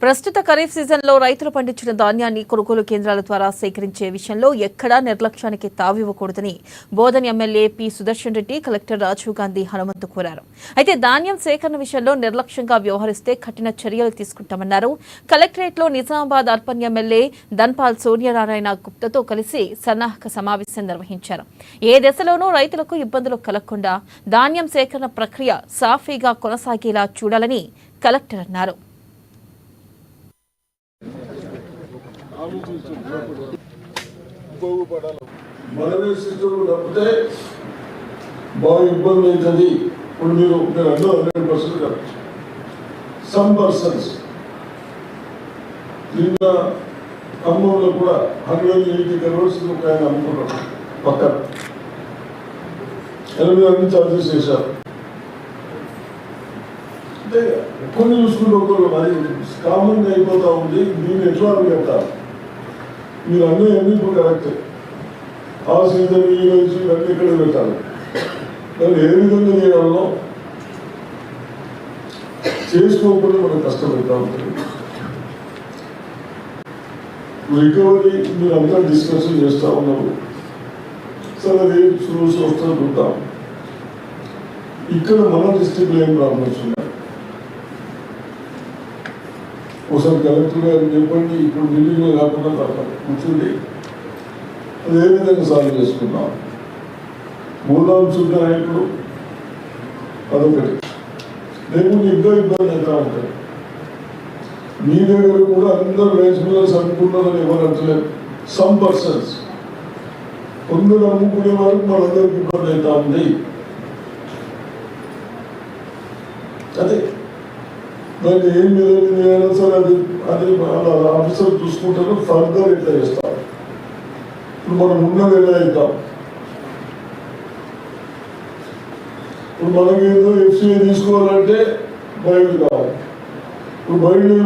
ప్రస్తుత ఖరీఫ్ సీజన్లో రైతులు పండించిన ధాన్యాన్ని కొనుగోలు కేంద్రాల ద్వారా సేకరించే విషయంలో ఎక్కడా నిర్లక్ష్యానికి తావివ్వకూడదని Bodhan MLA P Sudarshan Reddy collector Rajiv Gandhi Hanumanthu కోరారు. అయితే ధాన్యం సేకరణ విషయంలో నిర్లక్ష్యంగా వ్యవహరిస్తే కఠిన చర్యలు తీసుకుంటామన్నారు. కలెక్టరేట్లో నిజామాబాద్ అర్బన్ ఎమ్మెల్యే ధన్పాల్ సూర్యనారాయణ గుప్తాతో కలిసి సన్నాహక సమావేశం నిర్వహించారు. ఏ దశలోనూ రైతులకు ఇబ్బందులు కలగకుండా ధాన్యం సేకరణ ప్రక్రియ సాఫీగా కొనసాగేలా చూడాలని కలెక్టర్ అన్నారు. మనమే సిస్టమ్ తప్పితే బాగా ఇబ్బంది అవుతుంది. ఇప్పుడు మీరు 100% కరెక్ట్. సమ్ పర్సన్స్ నిన్న ఖమ్మంలో కూడా 180 crores రూపాయలు అమ్ముకున్నారు. పక్కన 80 చార్జెస్ చేశారు. అంటే కొన్ని చూసుకుంటే ఒకరు అది కామన్గా అయిపోతా ఉంది. దీన్ని ఎట్లా చెప్తారు మీరు అన్నీ ఇప్పుడు కరెక్ట్. ఆ సీజన్ ఈ రోజు ఇవన్నీ ఇక్కడ పెట్టాలి. దాన్ని ఏ విధంగా చేయాలో చేసుకోకుండా మనం కష్టపెడతా ఉంటుంది. రికవరీ మీరు అంతా డిస్కషన్ చేస్తూ ఉన్నారు. సరే అది రూల్స్ వస్తూ చూద్దాం. ఇక్కడ మన డిస్ట్రిక్ట్లో ఏం ప్రాబ్లమ్స్ ఉన్నాయి ఒకసారి కలెక్టర్ గారు చెప్పండి. ఇప్పుడు ఢిల్లీలో కాకుండా కూర్చుండి అది ఏ విధంగా సాల్వ్ చేసుకున్నాం. మూలాం చూద్దా ఇప్పుడు అదొకటి. రేపు ఇంకా ఇబ్బంది అవుతా ఉంటాయి. మీ దగ్గర కూడా అందరూ రైస్ మిల్లర్స్ అనుకున్నారని ఎవరు అంటలేదు. సమ్ పర్సన్స్ కొందరు అమ్ముకునే వరకు మనందరికి ఇబ్బంది అవుతా ఉంది. అదే దాన్ని ఏం చేయాలో సార్ అది అది ఆఫీసర్ చూసుకుంటారు. ఫర్దర్ ఎట్లా చేస్తారు. ఇప్పుడు మనం ఉన్నది ఎలా అవుతాం. ఇప్పుడు మనకేదో ఎఫ్సీఐ తీసుకోవాలంటే బయలు కావాలి. ఇప్పుడు బయలు